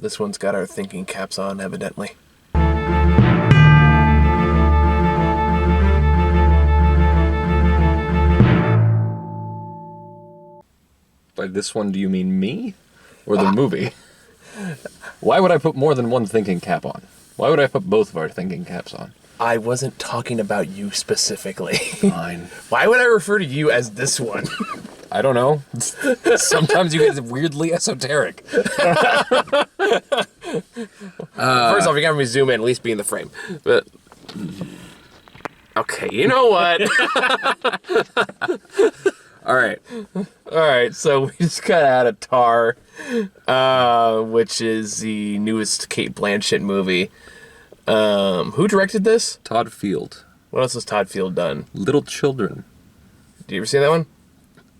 This one's got our thinking caps on, evidently. By this one, do you mean me? Or the movie? Why would I put more than one thinking cap on? Why would I put both of our thinking caps on? I wasn't talking about you specifically. Fine. Why would I refer to you as this one? I don't know. Sometimes you get weirdly esoteric. First off, you gotta me zoom in, at least be in the frame. But okay, you know what? All right. So we just got out of Tar, which is the newest Cate Blanchett movie. Who directed this? Todd Field. What else has Todd Field done? Little Children. Do you ever see that one?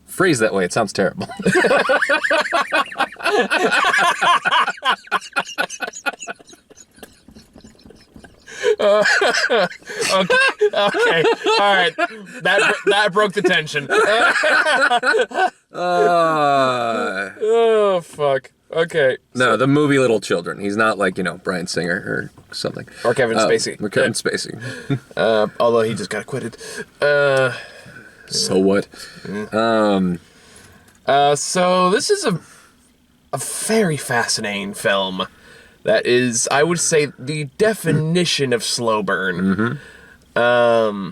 Phrase that way, it sounds terrible. Okay. All right. That broke the tension. Oh, fuck. Okay. No, the movie Little Children. He's not like, Bryan Singer or something. Or Kevin Spacey. Or Kevin Spacey. Although he just got acquitted. So what? So this is a very fascinating film that is, I would say, the definition of slow burn. Mm-hmm.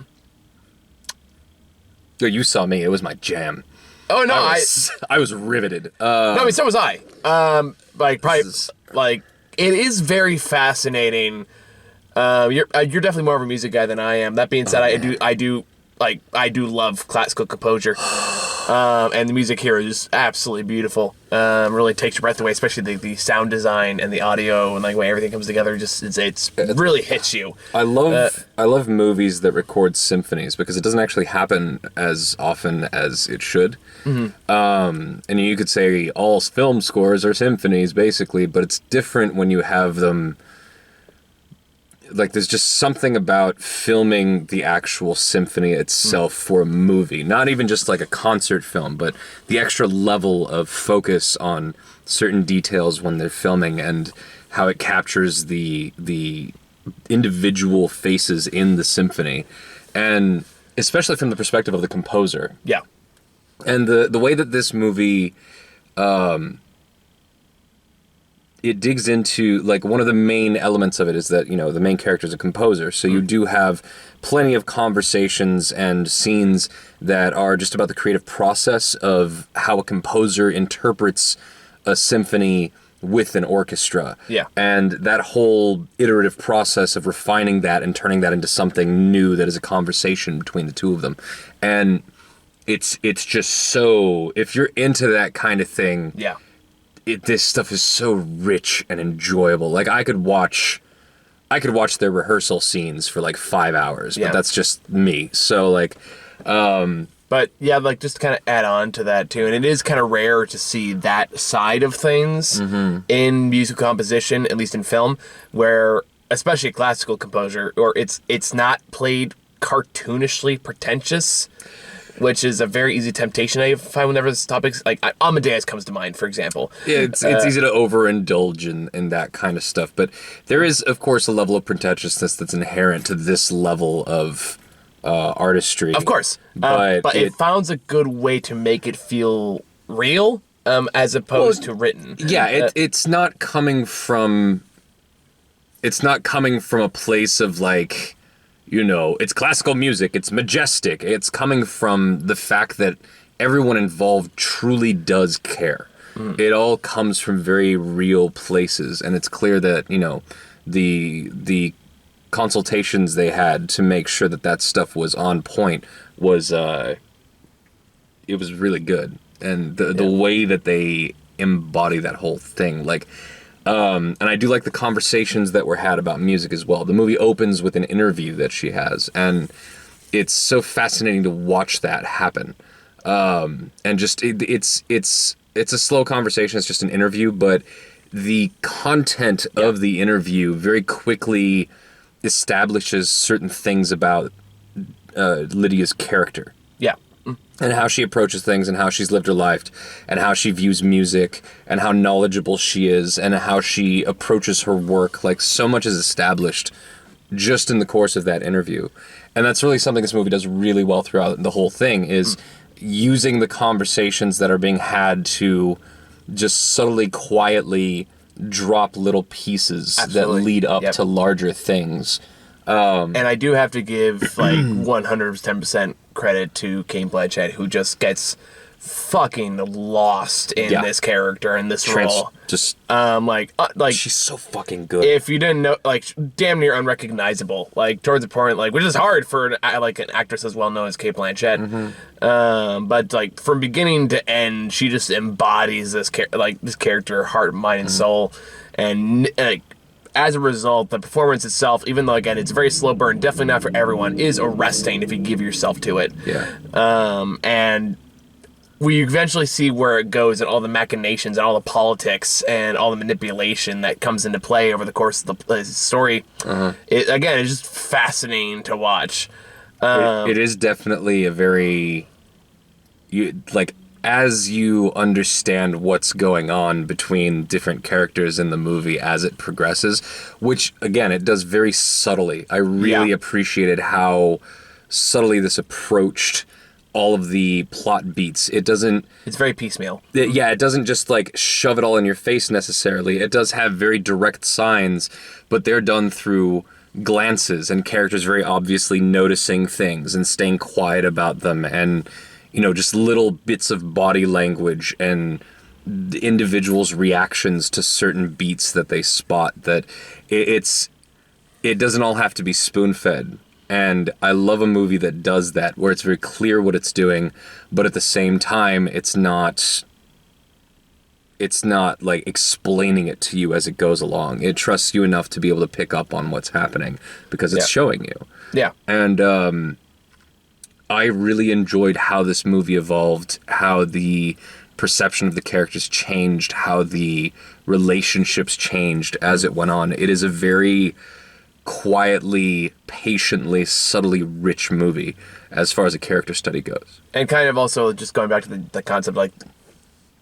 You saw me. It was my jam. Oh, no, I was riveted. No, I mean, so was I. It is very fascinating. You're definitely more of a music guy than I am. That being said, I do love classical composure. And the music here is absolutely beautiful. Really takes your breath away, especially the sound design and the audio and the way everything comes together. Just it really hits you. I love movies that record symphonies because it doesn't actually happen as often as it should. Mm-hmm. And you could say all film scores are symphonies basically, but it's different when you have them. Like, there's just something about filming the actual symphony itself for a movie. Not even just like a concert film, but the extra level of focus on certain details when they're filming and how it captures the individual faces in the symphony. And especially from the perspective of the composer. Yeah. And the way that this movie... it digs into, like, one of the main elements of it is that, the main character is a composer. So you do have plenty of conversations and scenes that are just about the creative process of how a composer interprets a symphony with an orchestra. Yeah. And that whole iterative process of refining that and turning that into something new that is a conversation between the two of them. And it's just so, if you're into that kind of thing... Yeah. This stuff is so rich and enjoyable. Like, I could watch their rehearsal scenes for like 5 hours, but that's just me. So like, but yeah, like, just to kind of add on to that too, and it is kind of rare to see that side of things in music composition, at least in film, where especially a classical composer, or it's not played cartoonishly pretentious. Which is a very easy temptation I find whenever this topic's like Amadeus comes to mind, for example. Yeah, it's easy to overindulge in that kind of stuff, but there is, of course, a level of pretentiousness that's inherent to this level of artistry. Of course, but it found a good way to make it feel real, as opposed to written. Yeah, it's not coming from. It's not coming from a place of like. It's classical music, it's majestic. It's coming from the fact that everyone involved truly does care. It all comes from very real places, and it's clear that, the consultations they had to make sure that stuff was on point was, it was really good. And the way that they embody that whole thing, like... and I do like the conversations that were had about music as well. The movie opens with an interview that she has, and it's so fascinating to watch that happen. And just it's a slow conversation. It's just an interview, but the content of the interview very quickly establishes certain things about Lydia's character. Yeah. and how she approaches things and how she's lived her life and how she views music and how knowledgeable she is and how she approaches her work. Like, so much is established just in the course of that interview. And that's really something this movie does really well throughout the whole thing, is using the conversations that are being had to just subtly, quietly drop little pieces Absolutely. that lead up to larger things. And I do have to give like 110% credit to Kate Blanchett, who just gets fucking lost in this character and this role. Just like she's so fucking good. If you didn't know, like, damn near unrecognizable. Like, towards the point, like, which is hard for an actress as well known as Kate Blanchett. But like from beginning to end, she just embodies this character, heart, mind, and soul, and like. As a result, the performance itself, even though, again, it's a very slow burn, definitely not for everyone, is arresting if you give yourself to it. Yeah. And we eventually see where it goes and all the machinations and all the politics and all the manipulation that comes into play over the course of the story. Again, it's just fascinating to watch. It is definitely a very... as you understand what's going on between different characters in the movie as it progresses, which, again, it does very subtly. I really appreciated how subtly this approached all of the plot beats. It doesn't... It's very piecemeal. It doesn't just, like, shove it all in your face, necessarily. It does have very direct signs, but they're done through glances and characters very obviously noticing things and staying quiet about them, and... just little bits of body language and the individuals' reactions to certain beats that they spot, that it doesn't all have to be spoon-fed. And I love a movie that does that, where it's very clear what it's doing, but at the same time, it's not like explaining it to you as it goes along. It trusts you enough to be able to pick up on what's happening because it's showing you. Yeah. And, I really enjoyed how this movie evolved, how the perception of the characters changed, how the relationships changed as it went on. It is a very quietly, patiently, subtly rich movie as far as a character study goes. And kind of also just going back to the concept, like,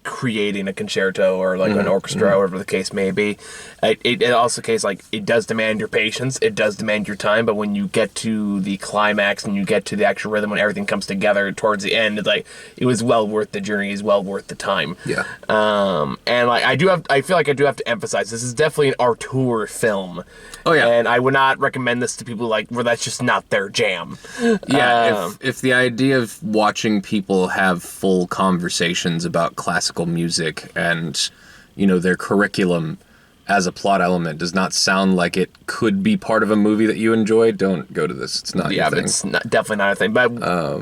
creating a concerto or like an orchestra or whatever the case may be. It also case like it does demand your patience, it does demand your time, but when you get to the climax and you get to the actual rhythm, when everything comes together towards the end, it's like it was well worth the journey, is well worth the time. Yeah. And like I feel like I do have to emphasize this is definitely an auteur film. Oh yeah. And I would not recommend this to people like where that's just not their jam. Yeah, if the idea of watching people have full conversations about classical music and, their curriculum as a plot element does not sound like it could be part of a movie that you enjoy, don't go to this. It's not your thing. It's definitely not a thing. But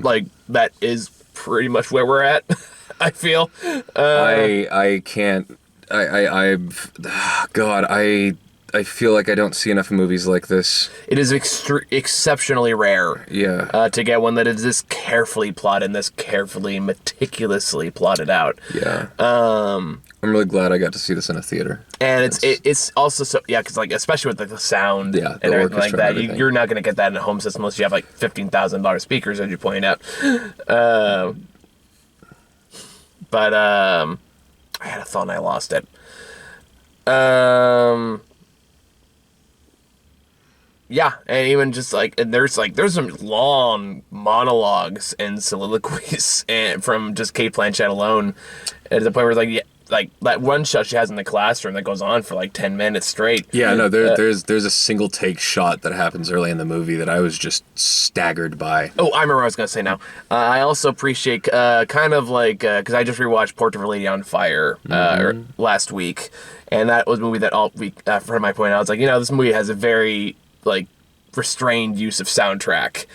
like that is pretty much where we're at. I feel. I can't. I feel like I don't see enough movies like this. It is exceptionally rare. Yeah. To get one that is this carefully plotted, this carefully, meticulously plotted out. Yeah. I'm really glad I got to see this in a theater. And it's also so because like especially with like the sound and everything like that, you're not gonna get that in a home system unless you have like $15,000 speakers, as you point out. But I had a thought and I lost it. Yeah, and even just like there's some long monologues and soliloquies and from just Kate Blanchett alone, at the point where it's like that one shot she has in the classroom that goes on for like 10 minutes straight. Yeah, no, there's a single take shot that happens early in the movie that I was just staggered by. Oh, I remember what I was gonna say now. I also appreciate kind of like because I just rewatched Portrait of a Lady on Fire last week, and that was a movie that all week for my point out, I was like, this movie has a very like restrained use of soundtrack,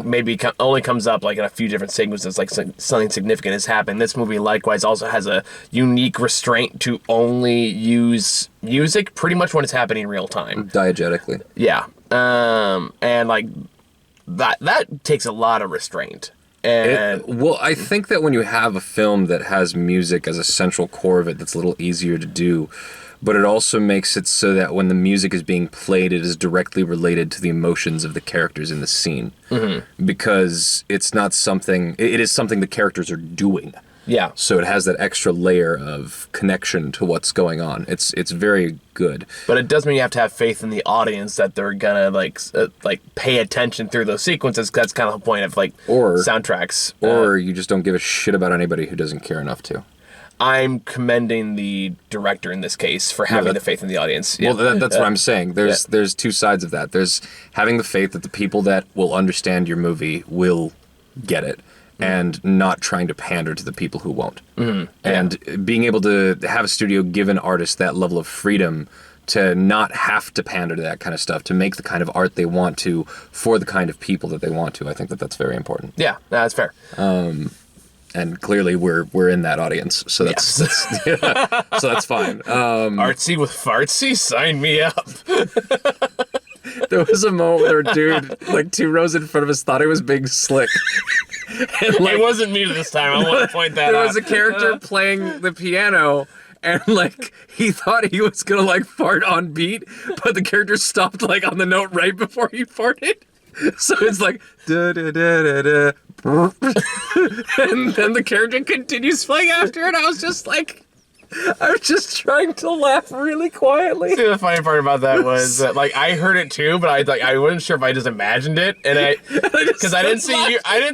maybe only comes up like in a few different sequences, like something significant has happened. This movie likewise also has a unique restraint to only use music pretty much when it's happening in real time, diegetically. Yeah. And like that takes a lot of restraint. And Well, I think that when you have a film that has music as a central core of it, that's a little easier to do. But it also makes it so that when the music is being played, it is directly related to the emotions of the characters in the scene. Because it's not something, it is something the characters are doing. yeah. So it has that extra layer of connection to what's going on. It's very good. But it does mean you have to have faith in the audience that they're gonna like pay attention through those sequences. 'Cause that's kind of the point of like soundtracks. Or you just don't give a shit about anybody who doesn't care enough to. I'm commending the director in this case for having the faith in the audience. Well, that's what I'm saying. There's two sides of that. There's having the faith that the people that will understand your movie will get it, and not trying to pander to the people who won't. And being able to have a studio give an artist that level of freedom to not have to pander to that kind of stuff, to make the kind of art they want to for the kind of people that they want to. I think that that's very important. Yeah, that's fair. And clearly we're in that audience, so that's so that's fine. Artsy with fartsy, sign me up. There was a moment where a dude, like 2 rows in front of us, thought he was being slick. And, like, It wasn't me this time. I want to point that out. there was a character playing the piano, and like he thought he was gonna like fart on beat, but the character stopped like on the note right before he farted. So it's like da da da da da, and then the character continues playing after it. I was just trying to laugh really quietly. See, the funny part about that was that, like, I heard it too, but I wasn't sure if I just imagined it, and because I didn't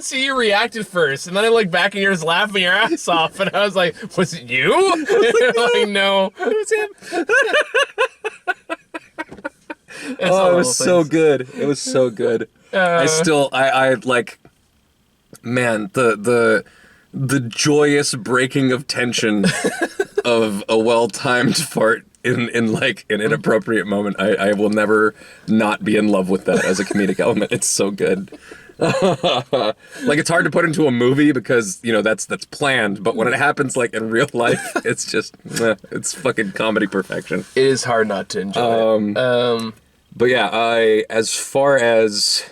see you react at first, and then I looked back and you were just laughing your ass off, and I was like, was it you? Like, no, It was him. It's all Oh, it was those so things. good. It was so good. I like, man, the joyous breaking of tension of a well-timed fart in like an inappropriate moment. I will never not be in love with that as a comedic element. It's so good. Like, it's hard to put into a movie because, you know, that's planned, but when it happens like in real life, it's just it's fucking comedy perfection. It is hard not to enjoy it. But yeah, as far as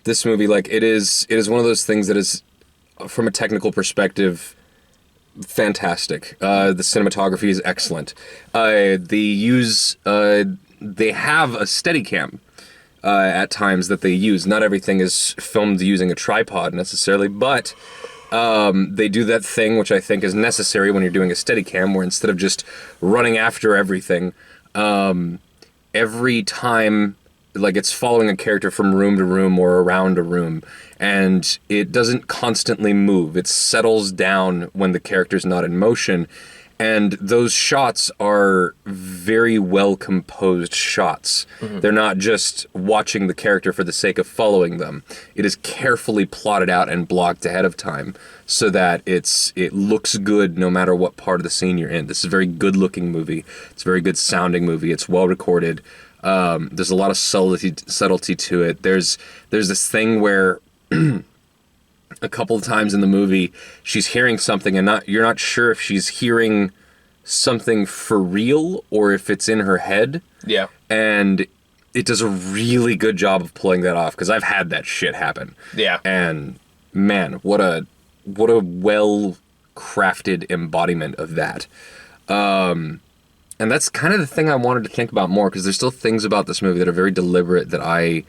this movie, like, it is one of those things that is, from a technical perspective, fantastic. The cinematography is excellent. They have a Steadicam at times that they use. Not everything is filmed using a tripod necessarily, but they do that thing which I think is necessary when you're doing a Steadicam, where instead of just running after everything, every time, like, it's following a character from room to room or around a room, and it doesn't constantly move. It settles down when the character's not in motion, and those shots are very well composed shots. They're not just watching the character for the sake of following them. It is carefully plotted out and blocked ahead of time so that it looks good no matter what part of the scene you're in. This is a very good looking movie. It's a very good sounding movie. It's well recorded. There's a lot of subtlety to it. There's this thing where a couple of times in the movie she's hearing something and you're not sure if she's hearing something for real or if it's in her head. Yeah. And it does a really good job of pulling that off, because I've had that shit happen. Yeah. And man, what a well crafted embodiment of that. And that's kind of the thing I wanted to think about more, because there's still things about this movie that are very deliberate that I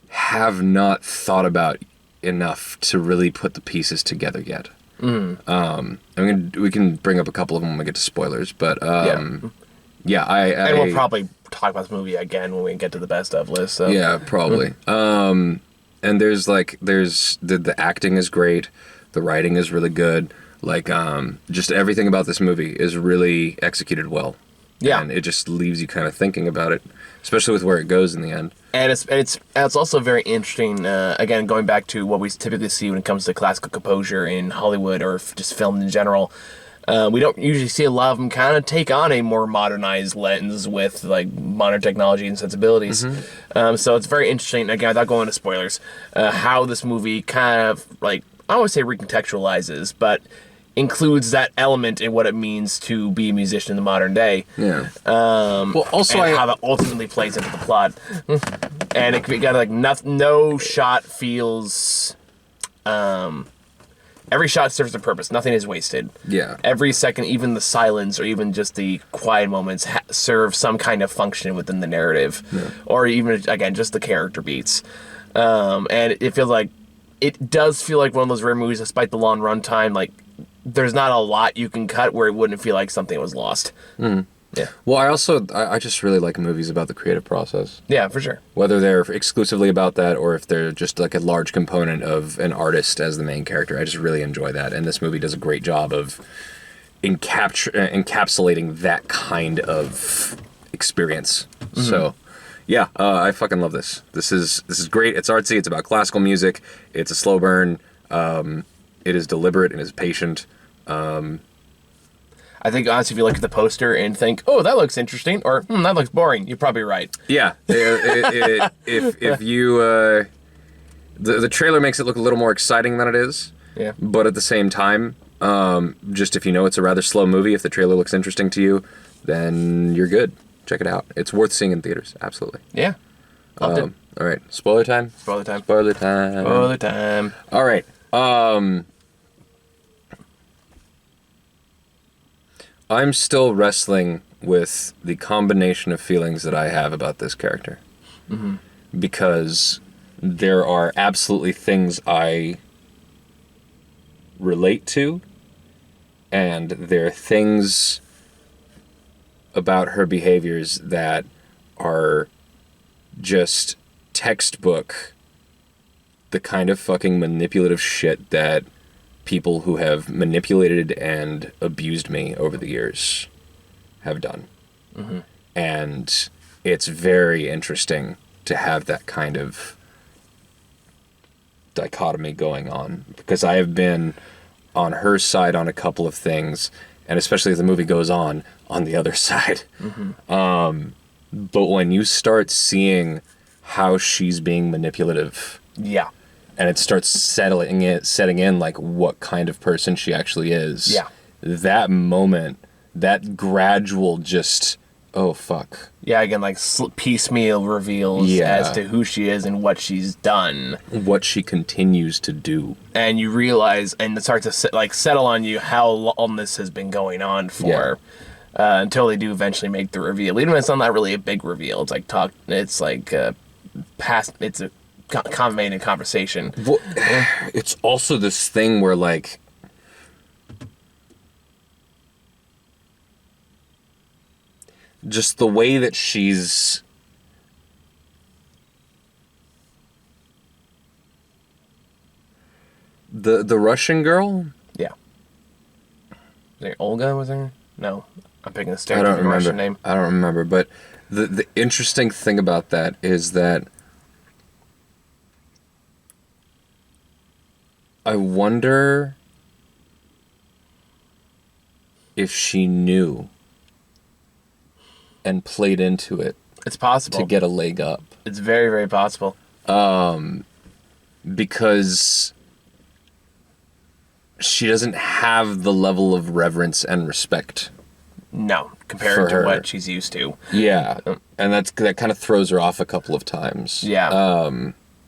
have not thought about enough to really put the pieces together yet. We can bring up a couple of them when we get to spoilers, but and we'll probably talk about this movie again when we get to the best of list. So. Yeah, probably. And there's the acting is great, the writing is really good. Like, just everything about this movie is really executed well. Yeah. And it just leaves you kind of thinking about it, especially with where it goes in the end. And it's also very interesting, again, going back to what we typically see when it comes to classical composure in Hollywood or just film in general. We don't usually see a lot of them kind of take on a more modernized lens with, like, modern technology and sensibilities. So it's very interesting, again, without going into spoilers, how this movie kind of, like, I don't want to say recontextualizes, but includes that element in what it means to be a musician in the modern day. Yeah. Well, also how that ultimately plays into the plot. And it got, like, no shot feels every shot serves a purpose. Nothing is wasted. Yeah. Every second, even the silence or even just the quiet moments serve some kind of function within the narrative. Yeah. Or even, again, just the character beats. And it feels like, it does feel like one of those rare movies, despite the long runtime, like, there's not a lot you can cut where it wouldn't feel like something was lost. Mm. Yeah. Well, I just really like movies about the creative process. Yeah, for sure. Whether they're exclusively about that or if they're just like a large component of an artist as the main character, I just really enjoy that. And this movie does a great job of encapsulating that kind of experience. Mm-hmm. So, yeah, I fucking love this. This is great. It's artsy. It's about classical music. It's a slow burn. It is deliberate and is patient. I think, honestly, if you look at the poster and think, oh, that looks interesting, or that looks boring, you're probably right. Yeah. If you... the trailer makes it look a little more exciting than it is. Yeah. But at the same time, just if you know it's a rather slow movie, if the trailer looks interesting to you, then you're good. Check it out. It's worth seeing in theaters. Absolutely. Yeah. Loved it. All right. Spoiler time? Spoiler time. Spoiler time. Spoiler time. All right. I'm still wrestling with the combination of feelings that I have about this character. Mm-hmm. Because there are absolutely things I relate to, and there are things about her behaviors that are just textbook the kind of fucking manipulative shit that people who have manipulated and abused me over the years have done. Mm-hmm. And it's very interesting to have that kind of dichotomy going on, because I have been on her side on a couple of things, and especially as the movie goes on the other side. Mm-hmm. But when you start seeing how she's being manipulative, yeah, and it starts setting in like what kind of person she actually is. Yeah. That moment, that gradual just, oh fuck. Yeah, again, like piecemeal reveals as to who she is and what she's done. What she continues to do. And you realize, and it starts to settle on you how long this has been going on for. Yeah. Until they do eventually make the reveal. Even if it's not really a big reveal. It's like it's a convoluted conversation. Well, it's also this thing where, like, just the way that she's the Russian girl. Yeah. Olga was her? No, I'm picking a stereotypical Russian name. I don't remember, but the interesting thing about that is that I wonder if she knew and played into it. It's possible. To get a leg up. It's very, very possible. Because she doesn't have the level of reverence and respect. No, compared to what she's used to. Yeah, and that kind of throws her off a couple of times. Yeah.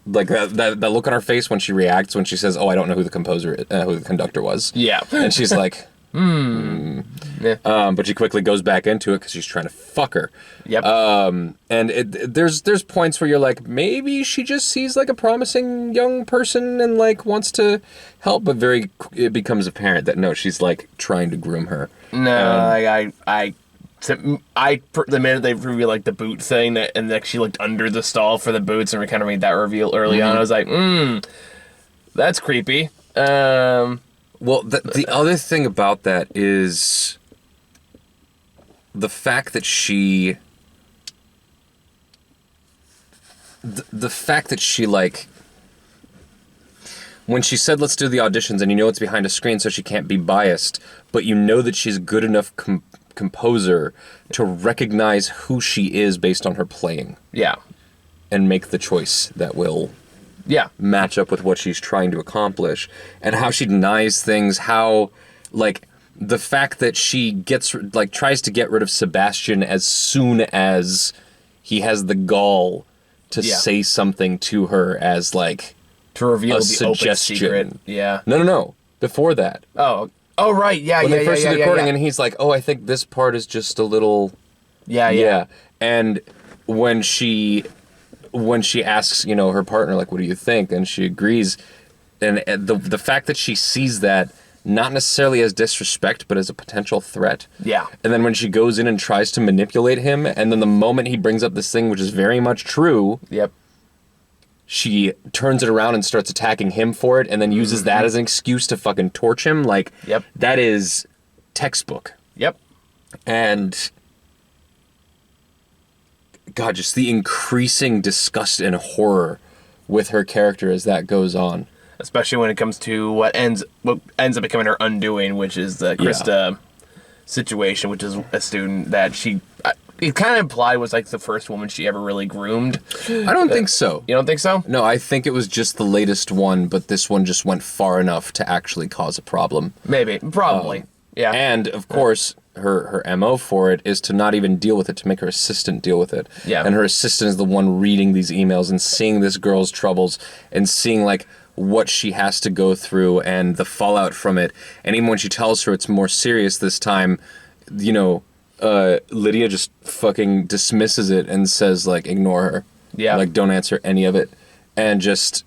Like that look on her face when she reacts, when she says, "Oh, I don't know who the conductor was." Yeah. And she's like, Yeah. But she quickly goes back into it because she's trying to fuck her. Yep. And there's points where you're like, maybe she just sees like a promising young person and like wants to help, but it becomes apparent that no, she's like trying to groom her. No, the minute they revealed like the boot thing and like she looked under the stall for the boots and we kind of made that reveal early on, I was like, that's creepy. Well, the other thing about that is the fact that she like, when she said let's do the auditions and you know it's behind a screen so she can't be biased, but you know that she's good enough composer to recognize who she is based on her playing. Yeah. And make the choice that will match up with what she's trying to accomplish, and how she denies things, how like the fact that she tries to get rid of Sebastian as soon as he has the gall to say something to her as like, To reveal a the open suggestion. secret. Yeah. No. Before that. Oh, right. Yeah, When yeah, they first yeah, do the yeah, recording, yeah. and he's like, "Oh, I think this part is just a little." Yeah. And when she asks, her partner, like, "What do you think?" and she agrees, and the fact that she sees that not necessarily as disrespect, but as a potential threat. Yeah. And then when she goes in and tries to manipulate him, and then the moment he brings up this thing, which is very much true, Yep. she turns it around and starts attacking him for it, and then uses that as an excuse to fucking torch him. Like, Yep. that is textbook. Yep. And God, just the increasing disgust and horror with her character as that goes on. Especially when it comes to what ends up becoming her undoing, which is the Krista situation, which is a student that it kind of implied was like the first woman she ever really groomed. I don't think so. You don't think so? No, I think it was just the latest one, but this one just went far enough to actually cause a problem. Maybe. Probably. Yeah. And, of course, her MO for it is to not even deal with it, to make her assistant deal with it. Yeah. And her assistant is the one reading these emails and seeing this girl's troubles and seeing, like, what she has to go through and the fallout from it. And even when she tells her it's more serious this time, Lydia just fucking dismisses it and says, like, ignore her. Yeah. Like, don't answer any of it. And just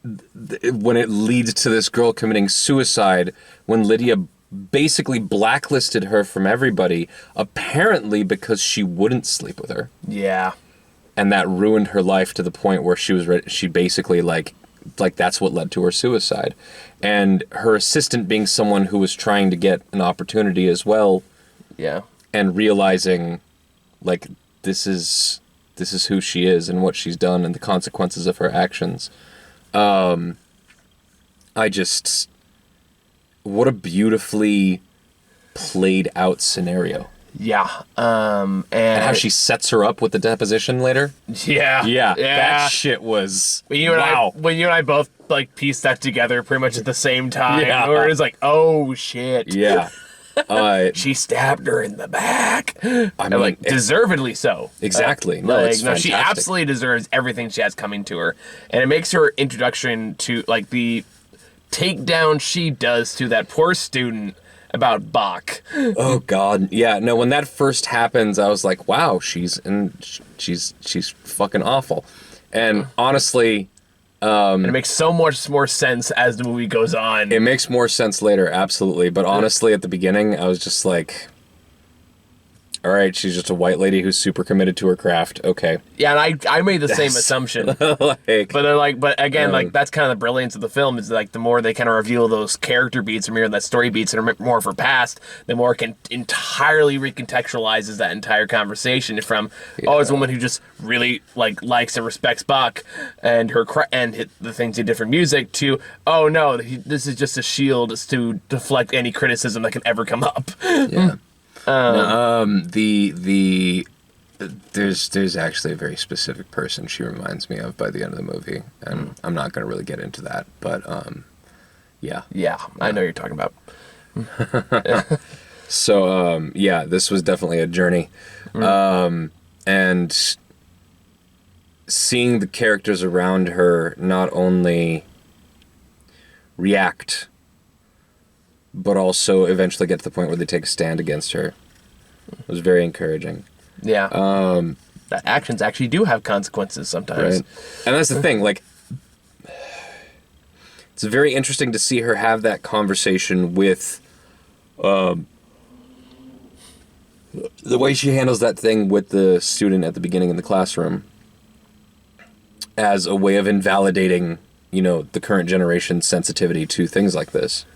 when it leads to this girl committing suicide, when Lydia basically blacklisted her from everybody, apparently because she wouldn't sleep with her. Yeah. And that ruined her life to the point where she was she basically like that's what led to her suicide. And her assistant being someone who was trying to get an opportunity as well. Yeah. And realizing, like, this is who she is and what she's done and the consequences of her actions. What a beautifully played out scenario. Yeah. And how she sets her up with the deposition later. Yeah. Yeah. That shit was when you and I both like pieced that together pretty much at the same time. Yeah. Where it's like, oh shit. Yeah. She stabbed her in the back. I mean, like, deservedly so. Exactly. No, it's fantastic. She absolutely deserves everything she has coming to her. And it makes her introduction to, like, the takedown she does to that poor student about Bach. Oh, God. Yeah, no, when that first happens, I was like, wow, she's fucking awful. And honestly... and it makes so much more sense as the movie goes on. It makes more sense later, absolutely. But honestly, at the beginning, I was just like, all right, she's just a white lady who's super committed to her craft. Okay. Yeah, and I made the same assumption. But they're like, but again, like, that's kind of the brilliance of the film is like the more they kind of reveal those character beats or that story beats and are more of her past, the more it can entirely recontextualizes that entire conversation from, it's a woman who just really likes and respects Bach and the things he did for music to, oh no, this is just a shield to deflect any criticism that can ever come up. Yeah. There's actually a very specific person she reminds me of by the end of the movie, and I'm not going to really get into that, but yeah. Yeah, I know you're talking about. So this was definitely a journey, and seeing the characters around her not only react, but also eventually get to the point where they take a stand against her. It was very encouraging. Yeah. That actions actually do have consequences sometimes. Right. And that's the thing, like, it's very interesting to see her have that conversation with the way she handles that thing with the student at the beginning in the classroom as a way of invalidating, the current generation's sensitivity to things like this.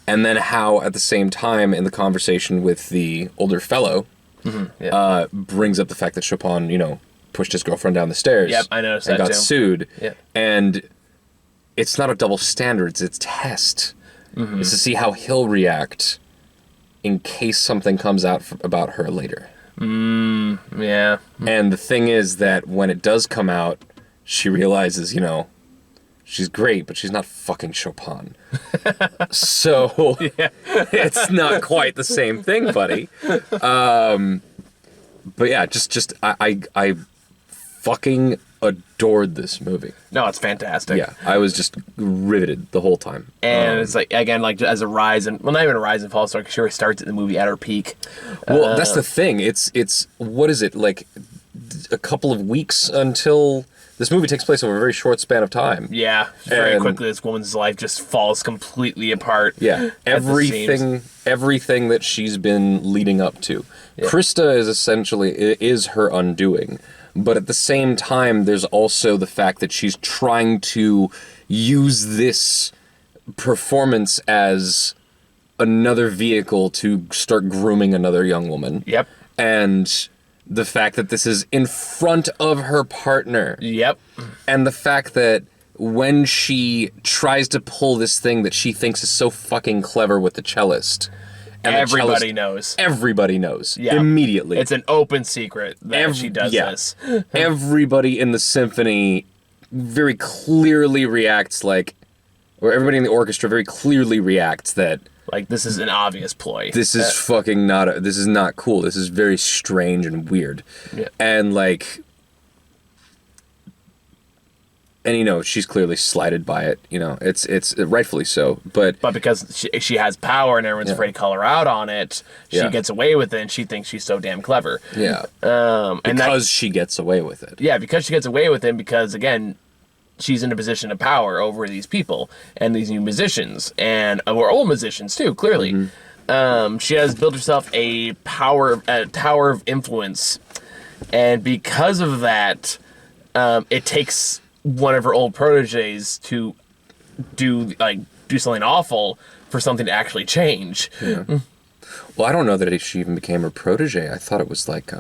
And then how, at the same time, in the conversation with the older fellow, brings up the fact that Chopin, pushed his girlfriend down the stairs. Yep, I noticed that and too. got sued. Yep. And it's not a double standard, it's a test. It's to see how he'll react in case something comes out about her later. Yeah. And the thing is that when it does come out, she realizes, she's great, but she's not fucking Chopin. So it's not quite the same thing, buddy. But yeah, I fucking adored this movie. No, it's fantastic. Yeah, I was just riveted the whole time. And it's like, again, like as a rise and, well, not even a rise and fall star, because she already starts at the movie at her peak. Well, that's the thing. It's what is it, like a couple of weeks until this movie takes place over a very short span of time. Yeah, very And- quickly this woman's life just falls completely apart. Yeah, at the seams. everything that she's been leading up to. Krista is essentially is her undoing. But at the same time, there's also the fact that she's trying to use this performance as another vehicle to start grooming another young woman. Yep. And the fact that this is in front of her partner. Yep. And the fact that when she tries to pull this thing that she thinks is so fucking clever with the cellist. And Everybody knows. Everybody knows. Yeah. Immediately. It's an open secret that she does this. Everybody in the symphony very clearly reacts like, or everybody in the orchestra very clearly reacts that Like, this is an obvious ploy. this is fucking not, this is not cool. This is very strange and weird. Yeah. And like, and you know, she's clearly slighted by it, you know, it's rightfully so, but because she has power and everyone's afraid to call her out on it, she Yeah. gets away with it and she thinks she's so damn clever. yeah, And because she gets away with it. yeah, because she gets away with it because, again, she's in a position of power over these people and these new musicians and or old musicians too, clearly. She has built herself a tower of influence, and because of that, it takes one of her old proteges to do something awful for something to actually change. Well, I don't know that she even became her protege. I thought it was like,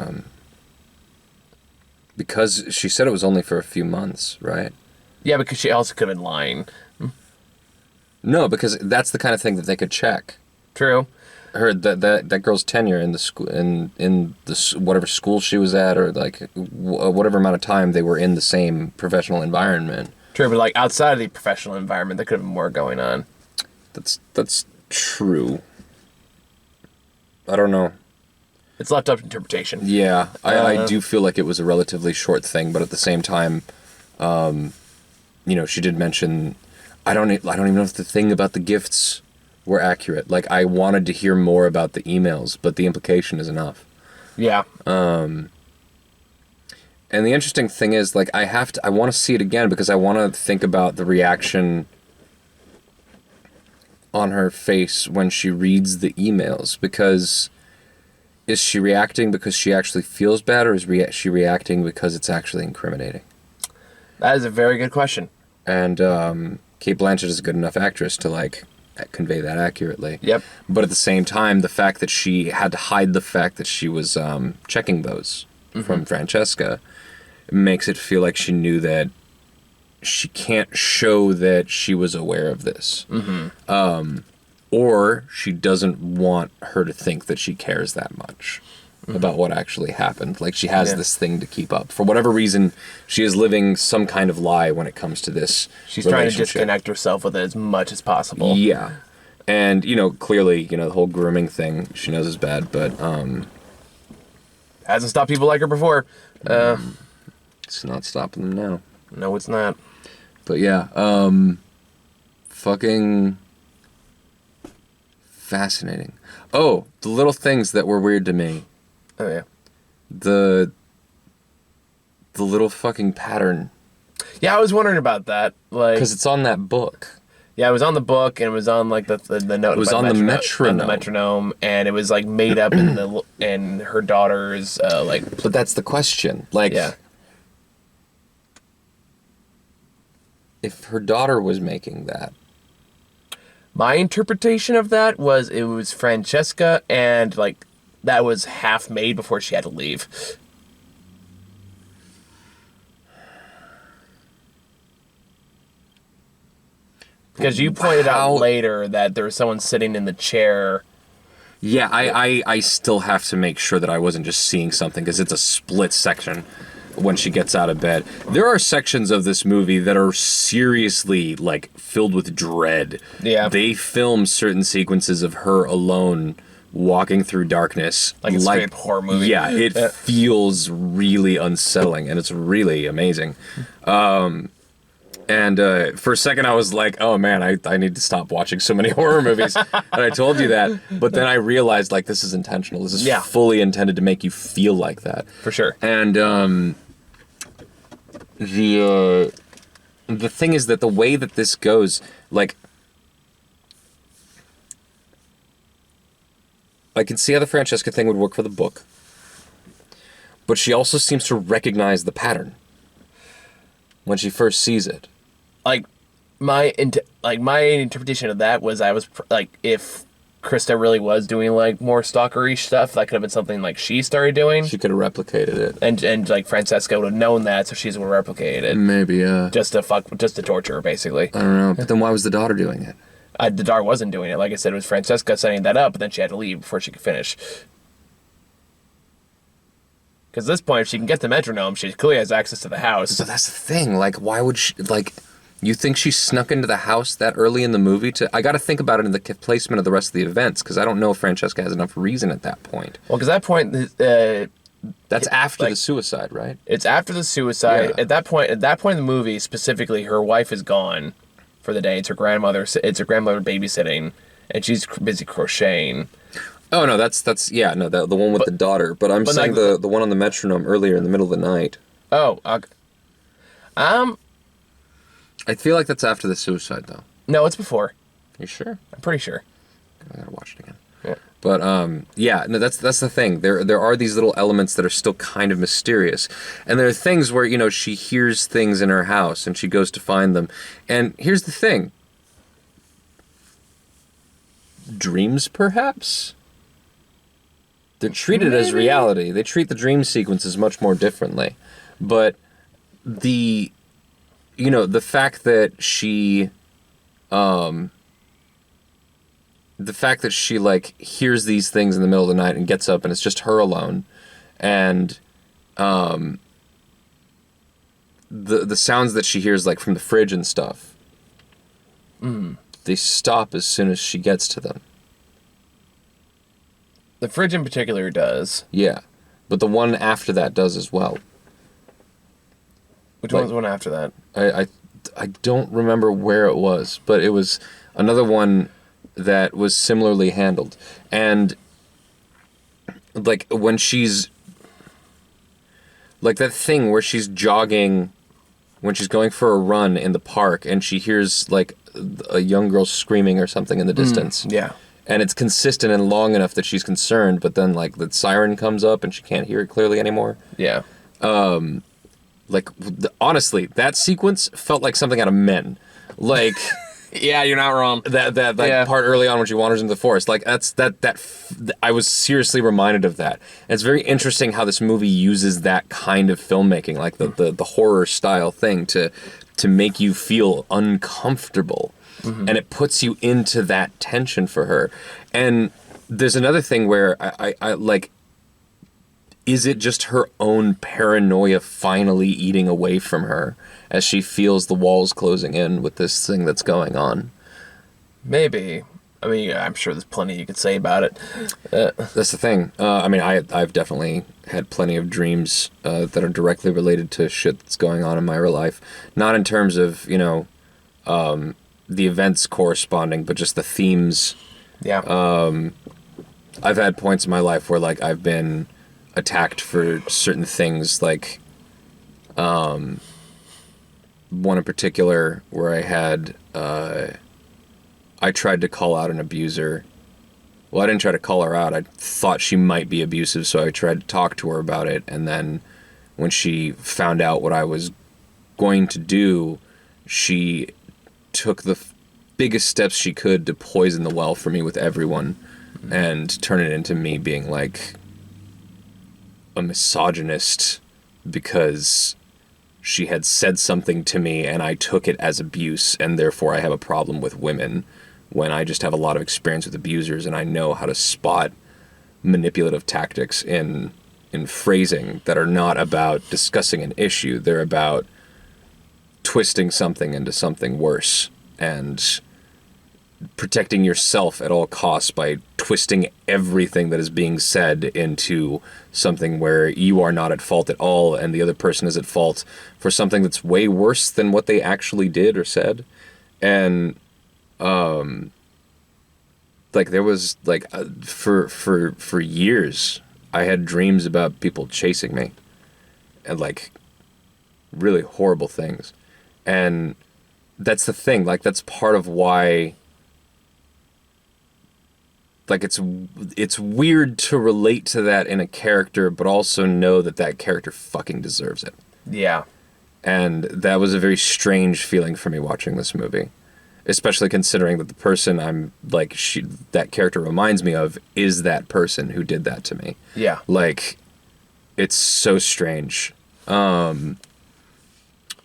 because she said it was only for a few months, right? Yeah, because she also could have been lying. No, because that's the kind of thing that they could check. True. Her that girl's tenure in the school in the whatever school she was at, or like whatever amount of time they were in the same professional environment. True, but like outside of the professional environment, there could have been more going on. That's true. I don't know. It's left up to interpretation. Yeah, I do feel like it was a relatively short thing, but at the same time, you know, she did mention, I don't even know if the thing about the gifts were accurate. Like, I wanted to hear more about the emails, but the implication is enough. Yeah. And the interesting thing is, like, I want to see it again because I want to think about the reaction on her face when she reads the emails, because is she reacting because she actually feels bad, or is she reacting because it's actually incriminating? That is a very good question. And Kate Blanchett is a good enough actress to like convey that accurately. Yep. But at the same time, the fact that she had to hide the fact that she was checking those from Francesca makes it feel like she knew that she can't show that she was aware of this. Or she doesn't want her to think that she cares that much about what actually happened. Like, she has this thing to keep up. For whatever reason, she is living some kind of lie when it comes to this She's trying to relationship. disconnect herself with it as much as possible. Yeah. And, you know, clearly, you know, the whole grooming thing, she knows is bad, but Hasn't stopped people like her before. it's not stopping them now. No, it's not. But yeah, fucking fascinating. Oh, the little things that were weird to me. Oh, yeah. The little fucking pattern. Yeah, I was wondering about that. Like, Because it's on that book. yeah, it was on the book, and it was on like the note. It was by on the on metronome. the metronome, and it was like made up in her daughter's like. But that's the question. Like, Yeah. if her daughter was making that, My interpretation of that was it was Francesca, and like that was half made before she had to leave. Because you pointed out later that there was someone sitting in the chair. yeah, I still have to make sure that I wasn't just seeing something, because it's a split section when she gets out of bed. There are sections of this movie that are seriously, like, filled with dread. Yeah. They film certain sequences of her alone walking through darkness. Like a straight horror movie. Yeah, it feels really unsettling, and it's really amazing. And for a second, I was like, oh man, I need to stop watching so many horror movies. And I told you that. But then I realized, like, this is intentional. This is fully intended to make you feel like that. For sure. And the thing is that the way that this goes, like, I can see how the Francesca thing would work for the book. But she also seems to recognize the pattern when she first sees it. Like my interpretation of that was if Krista really was doing like more stalkerish stuff, that could have been something like she started doing. She could have replicated it, and like Francesca would have known that, so she's would have replicated it. Maybe, yeah. Just to torture her, basically. I don't know, but then why was the daughter doing it? The daughter wasn't doing it. Like I said, it was Francesca setting that up, but then she had to leave before she could finish. Because at this point, if she can get the metronome, she clearly has access to the house. So that's the thing. Like, why would she, like, you think she snuck into the house that early in the movie to... I got to think about it in the placement of the rest of the events, because I don't know if Francesca has enough reason at that point. Well, because at that point... that's after the suicide, right? It's after the suicide. Yeah. At that point in the movie, specifically, her wife is gone for the day. It's her grandmother babysitting, and she's busy crocheting. Oh, no, that's the one with the daughter. But I'm saying like, the one on the metronome earlier in the middle of the night. Oh, I feel like that's after the suicide, though. No, it's before. You sure? I'm pretty sure. I gotta watch it again. Yeah. But that's the thing. There are these little elements that are still kind of mysterious, and there are things where she hears things in her house and she goes to find them. And here's the thing: dreams, perhaps. They're treated as reality. They treat the dream sequences much more differently, but the fact that she like hears these things in the middle of the night and gets up and it's just her alone, and the sounds that she hears, like from the fridge and stuff, they stop as soon as she gets to them. The fridge in particular does. Yeah, but the one after that does as well. Which one was the one after that? I don't remember where it was, but it was another one that was similarly handled. And like when she's like that thing where she's jogging, when she's going for a run in the park and she hears like a young girl screaming or something in the distance. Yeah. And it's consistent and long enough that she's concerned, but then like the siren comes up and she can't hear it clearly anymore. Yeah. Honestly, that sequence felt like something out of Men. Like, yeah, you're not wrong. That part early on when she wanders into the forest, like I was seriously reminded of that. And it's very interesting how this movie uses that kind of filmmaking, like the horror style thing, to make you feel uncomfortable, and it puts you into that tension for her. And there's another thing where I like. Is it just her own paranoia finally eating away from her as she feels the walls closing in with this thing that's going on? Maybe. I mean, I'm sure there's plenty you could say about it. That's the thing. I mean, I've definitely had plenty of dreams that are directly related to shit that's going on in my real life. Not in terms of, the events corresponding, but just the themes. Yeah. I've had points in my life where, like, I've been attacked for certain things, like one in particular where I had I tried to call out an abuser. Well, I didn't try to call her out. I thought she might be abusive, so I tried to talk to her about it, and then when she found out what I was going to do, she took the biggest steps she could to poison the well for me with everyone and turn it into me being like a misogynist because she had said something to me and I took it as abuse, and therefore I have a problem with women, when I just have a lot of experience with abusers and I know how to spot manipulative tactics in phrasing that are not about discussing an issue. They're about twisting something into something worse. And protecting yourself at all costs by twisting everything that is being said into something where you are not at fault at all and the other person is at fault for something that's way worse than what they actually did or said. And like there was like for years I had dreams about people chasing me and like really horrible things. And that's the thing, like that's part of why like it's weird to relate to that in a character, but also know that that character fucking deserves it. Yeah. And that was a very strange feeling for me watching this movie, especially considering that the person I'm like that character reminds me of is that person who did that to me. Yeah. Like it's so strange.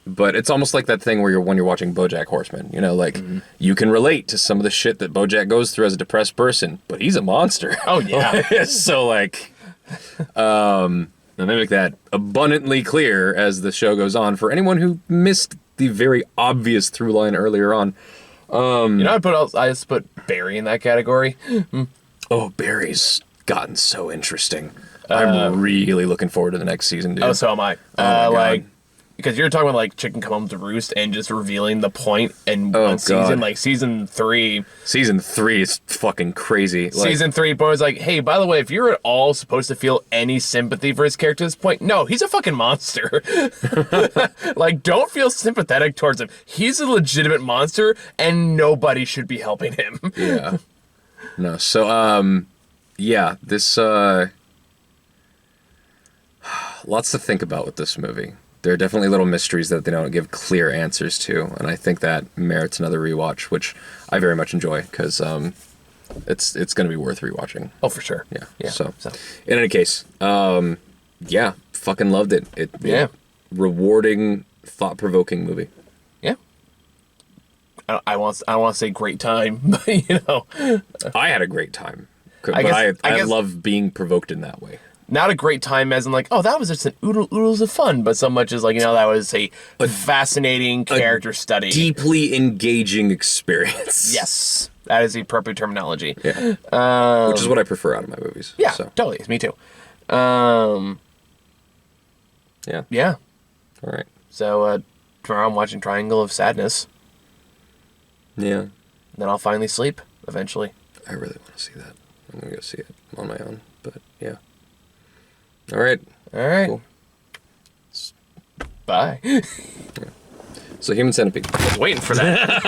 But it's almost like that thing where when you're watching BoJack Horseman, you know, like you can relate to some of the shit that BoJack goes through as a depressed person, but he's a monster. Oh yeah. So like, let me make that abundantly clear as the show goes on for anyone who missed the very obvious through line earlier on. You know, I just put Barry in that category. Oh, Barry's gotten so interesting. I'm really looking forward to the next season, dude. Oh, so am I. my like, God. because you're talking about like Chicken Come Home to Roost and just revealing the point in Oh, one season, God. like season 3. Season 3 is fucking crazy. Like, Season 3, Bo was like, hey, by the way, if you're at all supposed to feel any sympathy for his character at this point, no, he's a fucking monster. Like, don't feel sympathetic towards him. He's a legitimate monster, and nobody should be helping him. Yeah. No, so, yeah, this, lots to think about with this movie. There are definitely little mysteries that they don't give clear answers to, and I think that merits another rewatch, which I very much enjoy, because it's going to be worth rewatching. Oh, for sure. Yeah. So, in any case, yeah, fucking loved it. Yeah. Rewarding, thought-provoking movie. Yeah. I want to say great time, but, you know. I had a great time. But I I guess- love being provoked in that way. Not a great time as in like, oh, that was just an oodles of fun, but so much as like, you know, that was a fascinating character study. Deeply engaging experience. Yes. That is the appropriate terminology. Yeah. Which is what I prefer out of my movies. Yeah, So, totally. Me too. yeah. Yeah. All right. So tomorrow I'm watching Triangle of Sadness. Yeah. Then I'll finally sleep eventually. I really want to see that. I'm going to go see it on my own. But, yeah. All right. All right. Cool. Bye. So, Human Centipede. I was waiting for that.